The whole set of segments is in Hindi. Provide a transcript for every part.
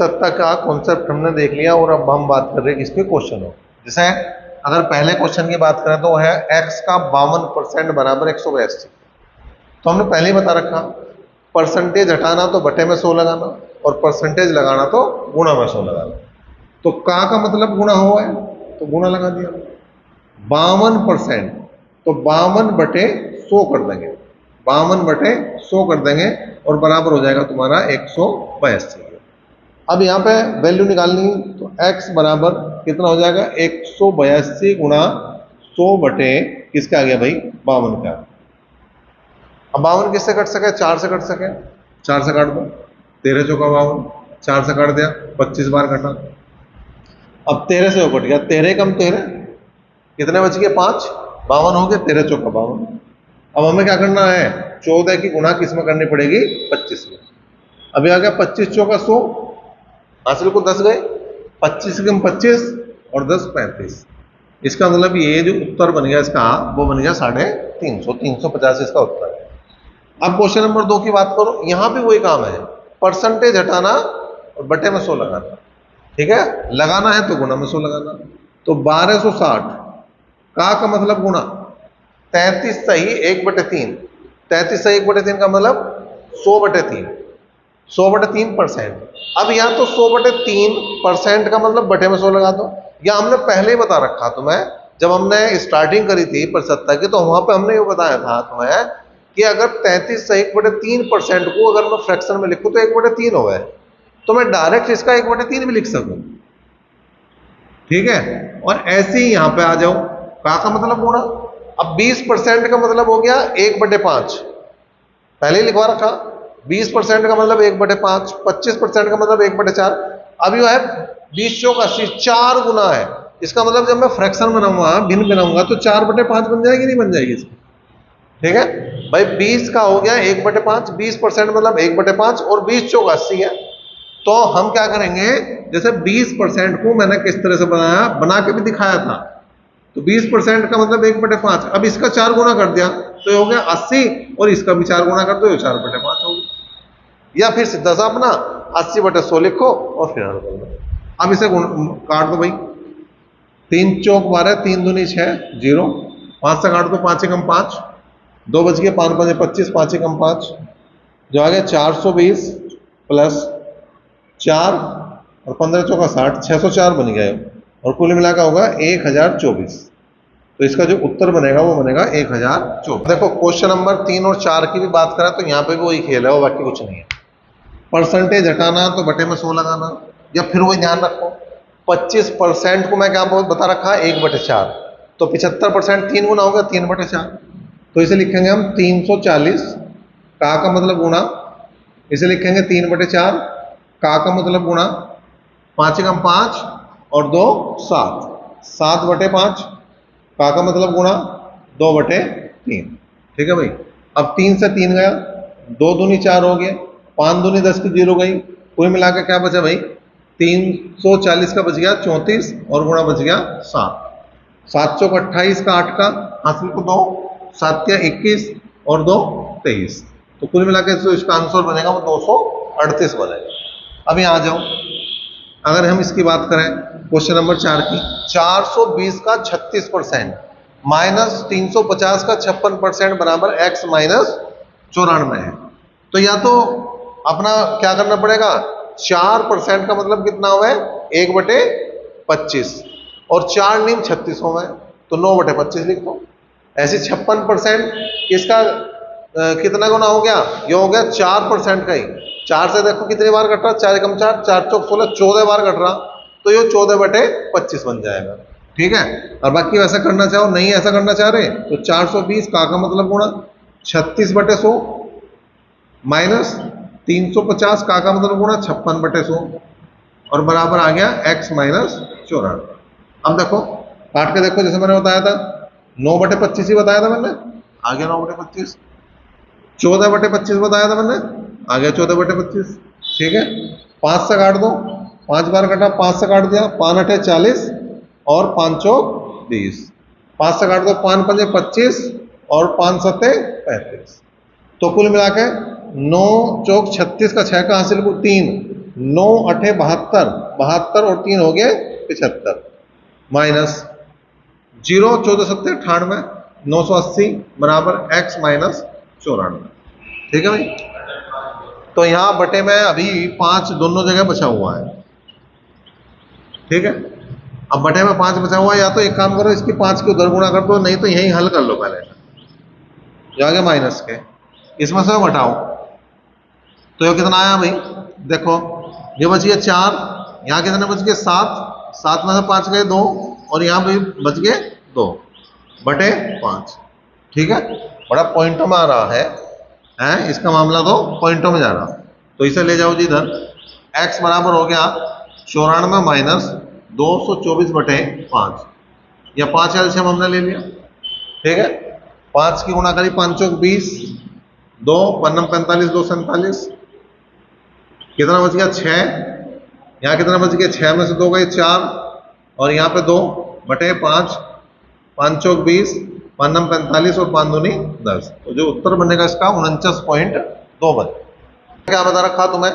परसत्ता का कॉन्सेप्ट हमने देख लिया और अब हम बात कर रहे हैं किसके क्वेश्चन हो। जैसे अगर पहले क्वेश्चन की बात करें तो है x का 52% बराबर 182। तो हमने पहले ही बता रखा परसेंटेज हटाना तो बटे में 100 लगाना और परसेंटेज लगाना तो गुणा में 100 लगाना। तो का मतलब गुणा हुआ है तो गुणा लगा दिया। 52% तो 52 बटे 100 कर देंगे, 52 बटे 100 कर देंगे और बराबर हो जाएगा तुम्हारा 182। अब यहाँ पे वैल्यू निकालनी तो x बराबर कितना हो जाएगा 182 गुणा 100 बटे किसका आ गया भाई 52 का। अब 52 किससे कट सके 4 से कट सके, 4 से काट दो, 13 चौका 52, 4 से काट दिया 25 बार कटा। अब 13 से कट गया, 13 कम 13 कितने बच गए 5, 52 हो गए, 13 चौका 52। अब हमें क्या करना है 14 की गुणा किस में करनी पड़ेगी 25 में। अभी आ गया 25 चौका 100, हासिल को 10 गए, 25 कम 25 और 10 35। इसका मतलब ये जो उत्तर बन गया इसका वो बन गया 350, 350 इसका उत्तर है। अब क्वेश्चन नंबर 2 की बात करो, यहां भी वही काम है, परसेंटेज हटाना और बटे में 100 लगाना। ठीक है, लगाना है तो गुणा में 100 लगाना। तो 1260 का मतलब गुणा 33 सही 1/3, 33 सही 1/3 का मतलब 100/3, 100/3%। अब यहाँ तो 100/3% का मतलब बटे में 100 लगा दो। या हमने पहले ही बता रखा तुम्हें, जब हमने स्टार्टिंग करी थी परसत्ता की तो वहां पे हमने ये बताया था तुम्हें कि अगर 33 से 1/3% को अगर मैं फ्रैक्शन में लिखूं तो 1/3 हो गए, तो मैं डायरेक्ट इसका 1/3 भी लिख सकूं। ठीक है, और ऐसे ही यहां पे आ जाओ का मतलब गुणा। अब 20% का मतलब हो गया 1/5, पहले ही लिखवा रखा। 20% का मतलब 1/5, 25% का मतलब 1/4। अब ये है 20 चौक 80, 4 गुना है। इसका मतलब जब मैं फ्रैक्शन बनाऊंगा भिन्न बनाऊंगा तो 4/5 बन जाएगी, नहीं बन जाएगी इसकी। ठीक है भाई, 20 का हो गया 1/5, 20% मतलब 1/5 और 20 चौक 80 है। तो हम क्या करेंगे, जैसे 20% को मैंने किस तरह से बनाया, बना के भी दिखाया था। तो 20% का मतलब 1/5, अब इसका 4 गुना कर दिया तो ये हो गया 80 और इसका भी 4 गुना कर दो, 4/5 हो गया। या फिर सीधा सा अपना 80/100 लिखो और फिर हल कर दो। अब इसे काट दो भाई, 3 चौक 12, 3 दूनी 6, 0, 5 से काट दो, 5 कम 5, 2 बच गए, 5 5 25, 5 कम 5 जो आ गया 420 प्लस 4 और 15 चौका 60, 604 बन गया और कुल मिला का होगा 1024। तो इसका जो उत्तर बनेगा वो बनेगा 1024। देखो क्वेश्चन नंबर 3 और 4 की भी बात करें तो यहाँ पे भी वही खेल है, वो बाकी कुछ नहीं है। परसेंटेज हटाना तो बटे में 100 लगाना, या फिर वही ध्यान रखो 25% को मैं क्या बता रखा 1/4, तो 75% 3 गुना होगा 3/4। तो इसे लिखेंगे हम 340 का मतलब गुणा, इसे लिखेंगे 3/4 का मतलब गुणा, 5 कम 5 और 2 7, 7/5 का मतलब गुणा 2/3। ठीक है भाई, अब 3 से 3 गया, 2 दूनी 4 हो गया, 5 दूनी 10 की 0 गई, कुल मिलाकर क्या बचा भाई 340 का बच गया 34 और गुणा बच गया 7, 7 चौक 28 का 8 का हासिल को 2, 7 या 21 और 2 23। तो कुल मिलाकर जो इसका आंसर बनेगा वो 238 बनेगा। अब यहाँ आ जाओ, अगर हम इसकी बात करें क्वेश्चन नंबर 4 की, 420 का 36% माइनस 350 का 56% बराबर x माइनस 94 है। तो या तो अपना क्या करना पड़ेगा, 4% का मतलब कितना हुआ है 1/25 और 4 नीम 36 हो गए, तो 9/25 लिख दो। ऐसे 56% किसका कितना गुना हो गया, ये हो गया 4% का ही। 4 से देखो कितनी बार कट रहा, 4 कम 4, 4 चौक 16, 14 बार कट रहा, तो ये 14/25 बन जाएगा। ठीक है, और बाकी वैसा करना चाहो, नहीं ऐसा करना चाह रहे तो 420 का मतलब गुणा 36/100 माइनस 350 का मतलब गुणा 56/100 और बराबर आ गया x माइनस 94। अब देखो काट के देखो, जैसे मैंने बताया था 9/25 ही बताया था मैंने, आ गया 9/25। 14/25 बताया था मैंने, आ गया 14/25। ठीक है, 5 से काट दो, 5 बार कटा, 5 से काट दिया, 5 8 40 और 5 चौक 20, 5 से काट दो, 5 5 25 और 5 7 35। तो कुल मिला के 9 चौक 36 का 6 का हासिल को 3, 9 8 72, 72 और 3 हो गए 75, माइनस 0 14 7 98, 980 बराबर x माइनस 94। ठीक है भाई। तो यहां बटे में अभी 5 दोनों जगह बचा हुआ है। ठीक है, अब बटे में 5 बचा हुआ है, या तो एक काम करो इसकी 5 के उधर गुणा कर दो, नहीं तो यही हल कर लो पहले, जो आगे माइनस के इसमें से घटाओ। तो ये कितना आया भाई, देखो ये बच गया 4, यहाँ कितने बच गए 7, 7 में से 5 गए 2, और यहाँ भी बच गए 2 बटे 5। ठीक है, बड़ा पॉइंटों में आ रहा है इसका मामला, तो पॉइंटों में जा रहा। तो इसे ले जाओ जी इधर, x बराबर हो गया 94 माइनस 224 बटे 5, या 5 एलसीएम हमने ले लिया। ठीक है, 5 की गुणा करी 5 चौक 20, 2 पन्नम 45, 2 47, कितना बच गया 6, यहाँ कितना बच गया 6 में से 2 गए 4, और यहाँ पे 2 बटे 5, 5 चौक 20, पन्नम 45 और 5 दूनी 10। तो जो उत्तर बनेगा इसका 49.2 बन। क्या बता रखा तुम्हें,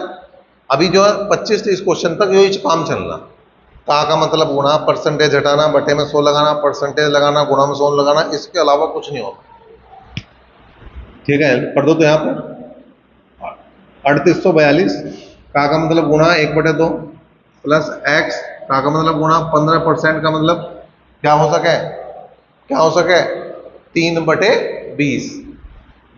अभी जो है 25 30 क्वेश्चन तक यही काम चलना। का मतलब गुणा, परसेंटेज हटाना, बटे में 100 लगाना, परसेंटेज लगाना, गुणा में 100 लगाना, इसके अलावा कुछ नहीं होगा। ठीक है, कर दो तो यहाँ पर 3842, का मतलब गुणा 1/2 प्लस x, का मतलब गुणा 15% का मतलब क्या हो सके, 3/20।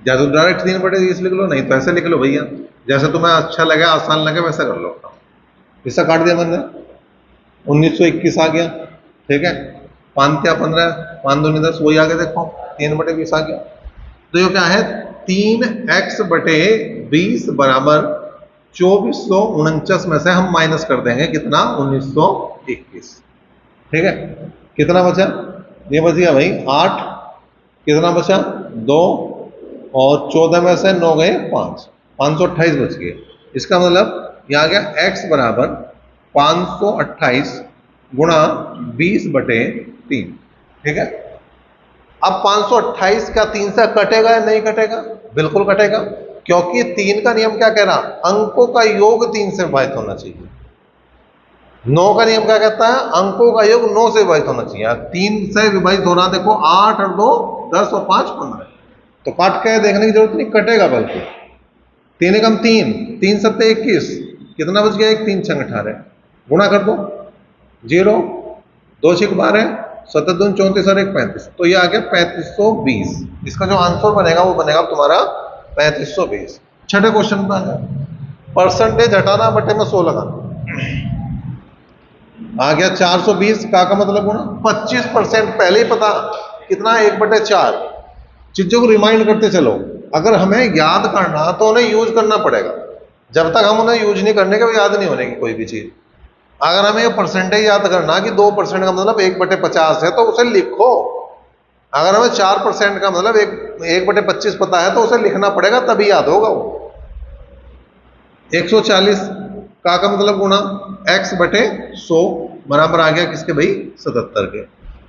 या तो डायरेक्ट 3/20 लिख लो, नहीं तो ऐसे लिख लो भैया, जैसे तुम्हें अच्छा लगे आसान लगे वैसा कर लो। इससे काट दिया मैंने, 1921 आ गया। ठीक है, 5 या 15, 5 दूनी 10, वही आगे देखो 3/20 आ गया। तो ये क्या है, 3x/20 बराबर 2449 में से हम माइनस कर देंगे कितना, 1921। ठीक है, कितना बचा, ये बच गया भाई 8, कितना बचा 2, और 14 में से 9 गए 5, 528 बच गए। इसका मतलब यह आ गया x बराबर 528 गुणा 20/3। ठीक है, अब 528 का 3 से कटेगा या नहीं कटेगा, बिल्कुल कटेगा, क्योंकि 3 का नियम क्या कह रहा, अंकों का योग 3 से विभाजित होना चाहिए। 9 का नियम क्या कहता है, अंकों का योग 9 से विभाजित होना चाहिए। 3 से विभाजित हो रहा, देखो 8 और 2 10 और 5 15, तो काट के देखने की जरूरत नहीं, कटेगा बिल्कुल। 3 एकम 3, 3 सत्ते 21, कितना बच गया, 1 3 6 18, गुणा कर दो 0, 2 6 12, 7 2 34 और 1 35, तो ये आ गया 3520। इसका जो आंसर बनेगा वो बनेगा तुम्हारा 3520। छठे क्वेश्चन पे आ जाए, परसेंटेज हटाना, बटे में 100 लगाना, आ गया 420, का मतलब गुणा 25%, पहले ही पता कितना 1/4। चीजों को रिमाइंड करते चलो, अगर हमें याद करना तो उन्हें यूज करना पड़ेगा, जब तक हम उन्हें यूज नहीं करने के याद नहीं होने की कोई भी चीज। अगर हमें ये परसेंटेज याद करना कि 2% का मतलब 1/50 है, तो उसे लिखो। अगर हमें 4% का मतलब 1/25 पता है, तो उसे लिखना पड़ेगा, तभी याद होगा वो। 140, का मतलब गुणा x/100 बराबर आ गया किसके भाई, 77 के।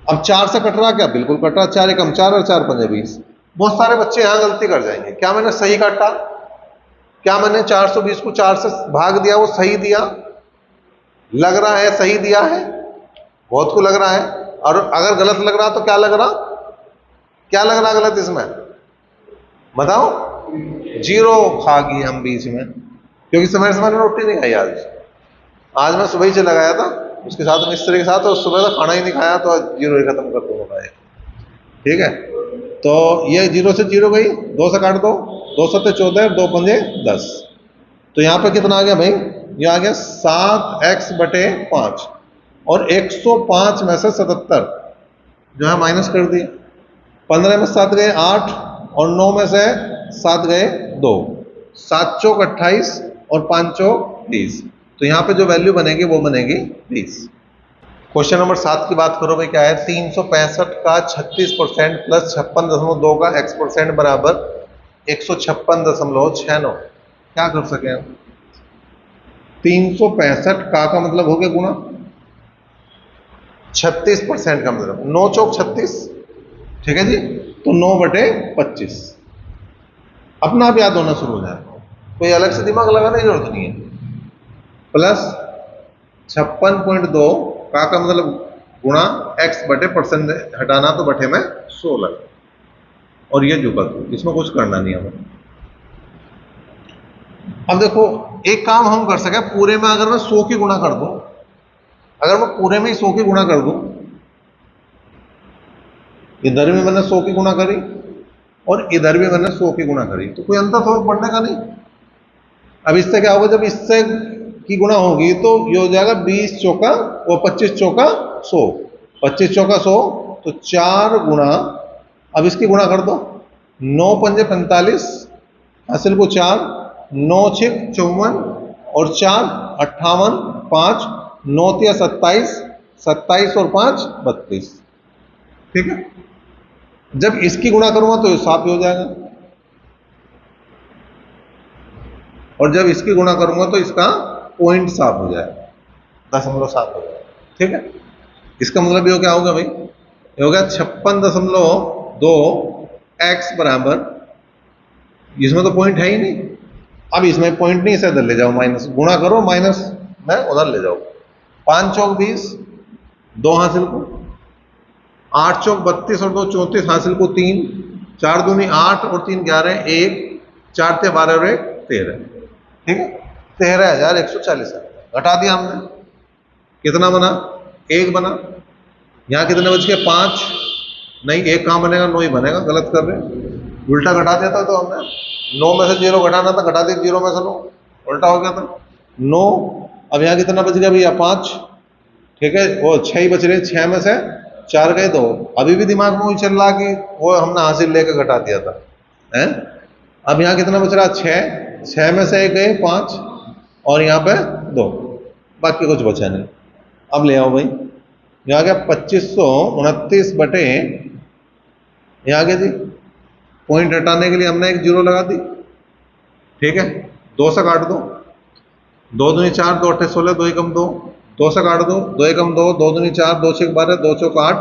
अब 4 से कट रहा क्या, बिल्कुल कट रहा, 4 एकम 4 और 4 पंजे 20। बहुत सारे बच्चे यहां गलती कर जाएंगे, क्या मैंने सही काटा, क्या मैंने 420 को 4 से भाग दिया, वो सही दिया, लग रहा है सही दिया है, बहुत को लग रहा है। और अगर गलत लग रहा तो क्या लग रहा, क्या लग रहा गलत इसमें, बताओ। 0 खा गई हम बीच में, क्योंकि समय से मैंने रोटी नहीं खाई आज मैं सुबह ही चला गया था उसके साथ, मिस्त्री के साथ, और सुबह का खाना ही नहीं खाया, तो 0 ही खत्म कर दूंगा। ठीक है, तो ये 0 से 0 गई, 2 से काट दो, 2 सत्ते 14, 2 पंजे 10, तो यहां पर कितना आ गया भाई, ये आ गया 7x/5, और 105 में से 77 जो है माइनस कर दिए। 15 में 7 गए 8, और 9 में से 7 गए 2, 7 चौक 28 और 5 चौक 30, तो यहां पे जो वैल्यू बनेगी वो बनेगी 20। क्वेश्चन नंबर 7 की बात करो भाई, क्या है, 365 का 36% प्लस 56.2 का x% बराबर 156.69। क्या कर सके हम, 365 का मतलब हो गया गुणा 36% का मतलब 9 चौक 36, ठीक है जी, तो 9/25 अपना आप याद होना शुरू हो जाए, कोई अलग से दिमाग लगाने की जरूरत नहीं है। प्लस 56.2 का मतलब गुणा x बटे परसेंट हटाना तो बटे में 16 और ये जो कर दो, इसमें कुछ करना नहीं हमें। अब देखो एक काम हम कर सके, पूरे में अगर मैं 100 की गुणा कर दूं, अगर मैं पूरे में ही 100 की गुणा कर दूं, इधर भी मैंने 100 की गुणा करी और इधर भी मैंने 100 की गुणा करी, तो कोई अंतर थोड़ा पड़ने का नहीं। अब इससे क्या होगा, जब इससे की गुणा होगी तो ये हो जाएगा 20 चौका और 25 चौका 100, 25 चौका 100, तो 4 गुणा, अब इसकी गुणा कर दो, 9 पंजे 45, हासिल को 4, 9 6 54 और 4 58, 5 9 तिया 27, 27 और 5 32। ठीक है, जब इसकी गुणा करूंगा तो ये साफ हो जाएगा और जब इसकी गुणा करूंगा तो इसका पॉइंट साफ हो जाएगा, दशमलव साफ हो जाएगा। ठीक है, इसका मतलब ये क्या होगा भाई, ये होगा 56.2 x बराबर, इसमें तो पॉइंट है ही नहीं, अब इसमें पॉइंट नहीं, इसे इधर ले जाओ, माइनस गुणा करो, माइनस में उधर ले जाओ, 5 चौक 20, 2 हासिल को, 8 चौक 32 और 2 34, हासिल को 3, 4 दूनी 8 और 3 11, 1 4 थे 12 और 1 13। ठीक है, 13,140 घटा दिया हमने, कितना बना, 1 बना। यहाँ कितने बच गए, 5 नहीं, 1 कहाँ बनेगा, 9 ही बनेगा, गलत कर रहे हैं, उल्टा घटा दिया था तो हमने, 9 में से 0 घटाना था, घटा दिया 0 में से 9, उल्टा हो गया था 9। अब यहाँ कितना बच गया भैया, 5। ठीक है, वो 6 ही बच रहे, 6 में से 4 गए 2, अभी भी दिमाग में वही चल रहा कि वो हमने हासिल लेकर घटा दिया था हैं। अब यहाँ कितना बच रहा, 6, 6 में से 1 गए 5 और यहाँ पे 2, बाकी कुछ बचा नहीं। अब ले आओ भाई, यहाँ गया 2529 बटे, यहाँ गया जी, पॉइंट हटाने के लिए हमने एक 0 लगा दी। ठीक है, 2 से काट दो, 2 दूनी 4, 2 अट्ठे 16, 2 एकम 2, 2 से काट दो, 2 एकम 2, 2 दूनी 4, 2 छक 12, 2 चौक 8,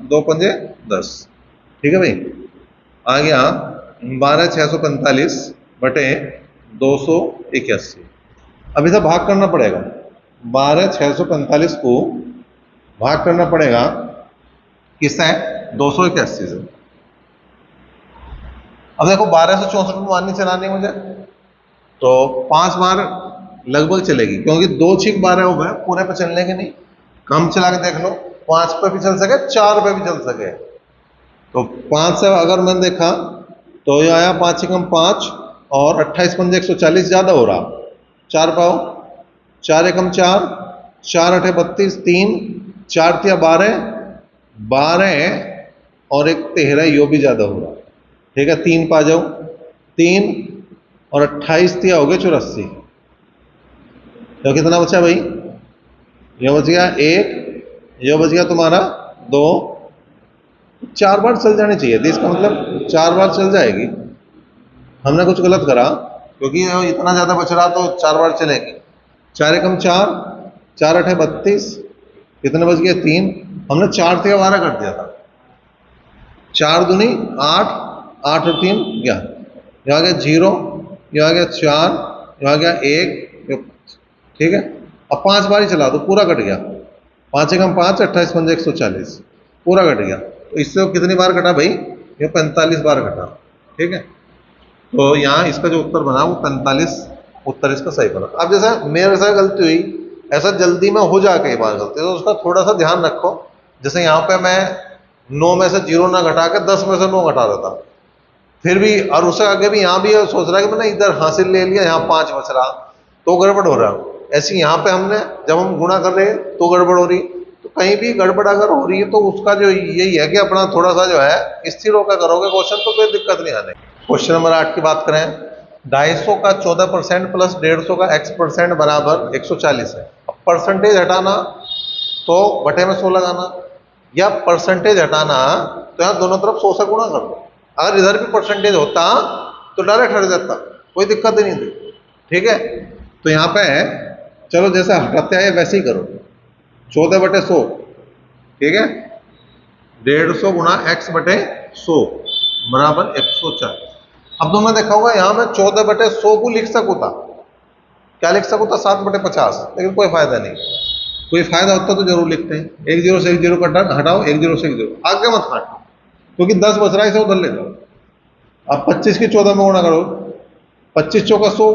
2 पंजे 10। ठीक है भाई, आ गया 12,645 बटे 281। अब इसे भाग करना पड़ेगा, 12,645 को भाग करना पड़ेगा किससे, 281 से। अब देखो 12 से 64 में माननी चलानी मुझे, तो 5 बार लगभग चलेगी, क्योंकि 2 6 12 हो गए, पूरे पे चलने के नहीं, कम चला के देख लो, 5 पे भी चल सके, 4 पे भी चल सके। तो 5 से अगर मैंने देखा तो ये आया 5 एकम 5 और 28 पंजे 140 ज्यादा हो रहा, 4 पाओ, 4 एकम 4, 4 अठे 32, 3 4 तिया 12, 12 और 1 13, यो भी ज्यादा हो रहा। ठीक है, 3 पा जाओ, 3 और 28 तिया हो गए 84, तो कितना बचा भाई, ये बच गया 1, ये बच गया तुम्हारा 2, 4 बार चल जानी चाहिए थी, इसका मतलब 4 बार चल जाएगी, हमने कुछ गलत करा, क्योंकि इतना ज्यादा बच रहा तो 4 बार चलेगी। 4 एकम 4, 4 अठे 32, कितने बच गए 3, हमने 4 तिया 12 कर दिया था, 4 दूनी 8, 8 और 3 11, यहाँ आ गया 0, यहाँ आ गया 4, यहाँ आ गया 1। ठीक है, अब 5 बार ही चला दो, पूरा कट गया, 5 एकम 5, 28 पंजे 140, पूरा कट गया। तो इससे कितनी बार कटा भाई, ये 45 बार कटा। ठीक है, तो यहाँ इसका जो उत्तर बना वो 45 उत्तर इसका सही बना। अब जैसा मेरे से गलती हुई, ऐसा जल्दी में हो जाए कई बार गलती, तो उसका थोड़ा सा ध्यान रखो। जैसे यहाँ पे मैं 9 में से 0 ना घटा के 10 में से 9 घटा रहा था, फिर भी, और उससे आगे भी यहाँ भी सोच रहा है कि मैंने इधर हासिल ले लिया, यहाँ 5 बच रहा तो गड़बड़ हो रहा। ऐसे यहाँ पे हमने जब हम गुणा कर रहे हैं तो गड़बड़ हो रही, तो कहीं भी गड़बड़ अगर हो रही है तो उसका जो यही है कि अपना थोड़ा सा जो है स्थिर होकर करोगे क्वेश्चन, तो कोई दिक्कत नहीं आने। क्वेश्चन नंबर 8 की बात करें, 250 का 14% प्लस 150 का x% बराबर 140 है। अब परसेंटेज हटाना तो बटे में 100 लगाना, या परसेंटेज हटाना तो यहाँ दोनों तरफ 100 से गुणा कर दो। अगर इधर भी परसेंटेज होता तो डायरेक्ट हट जाता, कोई दिक्कत ही नहीं थी। ठीक है, तो यहाँ पे चलो जैसा हटाते हैं वैसे ही करो, 14 बटे 100, ठीक है, 150 गुणा x बटे 100 बराबर 140। अब तुमने देखा होगा यहाँ मैं 14 बटे 100 को लिख सकूँ था, क्या लिख सकूँ था 7/50, लेकिन कोई फायदा नहीं। कोई फायदा होता तो जरूर लिखते हैं। 1 0 से 1 0 हटाओ, 1 0 से 1 0 आगे मत काटो, क्योंकि 10 बच रहा है, इसे उधर ले जाओ। अब 25 की 14 में गुणा करो, 25 चौका 100,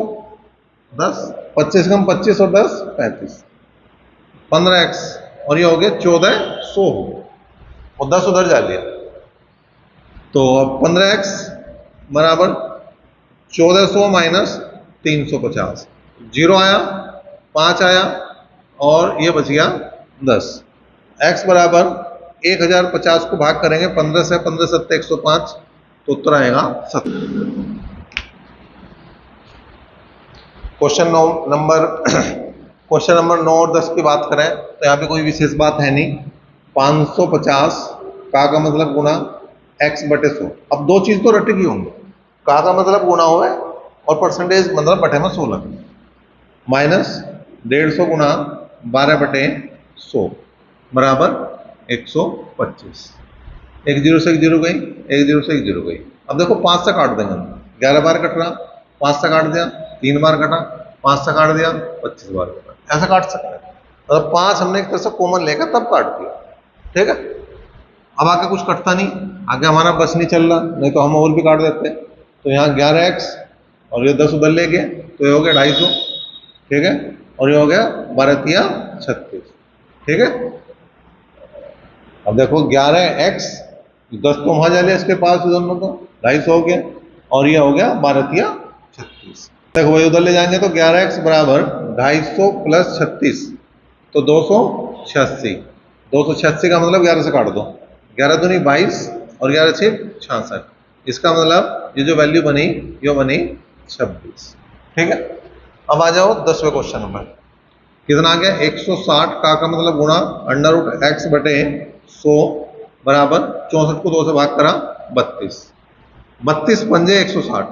10, 25 कम 25 और 10 35, 15x, और ये हो गया 1400, और 10 उधर जा लिया, तो अब 15x बराबर 1400 माइनस 350, 0 आया, 5 आया, और ये बच गया 10। x बराबर 1050 को भाग करेंगे 15 से, 15 7 105, तो उत्तर आएगा 70। क्वेश्चन नंबर 9 और 10 की बात करें तो यहाँ पे कोई विशेष बात है नहीं। 550 का मतलब गुना x/100। अब दो चीज तो रटी की होंगी, का मतलब गुना हुआ है और परसेंटेज मतलब बटे में 16, माइनस 150 गुना 12/100 बराबर 125। 1 0 से 1 0 गई, 1 0 से 1 0 गई। अब देखो 5 से काट देंगे, 11 बार कट रहा, 5 से काट दिया, 3 बार कटा, 5 से काट दिया, 25 बार कटा, ऐसा काट सकते हैं। मतलब 5 हमने एक तरह से कॉमन लेकर तब काट दिया, ठीक है। अब आगे कुछ कटता नहीं, आगे हमारा बस नहीं चल रहा, नहीं तो हम और भी काट देते। तो यहाँ 11x और ये 10 उधर ले गए, तो ये हो गया 250, ठीक है, और ये हो गया 12 36, ठीक है। अब देखो 11x, 10 तो वहां जा लिया इसके पास, दोनों को 250 हो गया, और ये हो गया 12 देखो वही उधर ले जाएंगे, तो 11x बराबर 250 प्लस 36, तो 286। 286 का मतलब 11 से काट दो, 11 दूनी 22 और 11 6 66, इसका मतलब ये जो वैल्यू बनी ये बनी 26, ठीक है। अब आ जाओ 10वें क्वेश्चन में, कितना आ गया 160 का मतलब गुणा √x/100 बराबर 64 को 2 से भाग करा 32, 32 पंजे 160,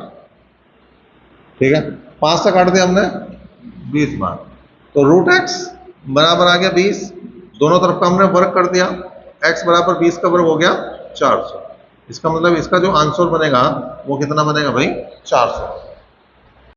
ठीक है। 5 से काट दिया हमने 20 बार, तो √x बराबर आ गया 20, दोनों तरफ का हमने वर्ग कर दिया, x बराबर 20 का वर्ग हो गया 400। इसका मतलब इसका जो आंसर बनेगा वो कितना बनेगा भाई 400।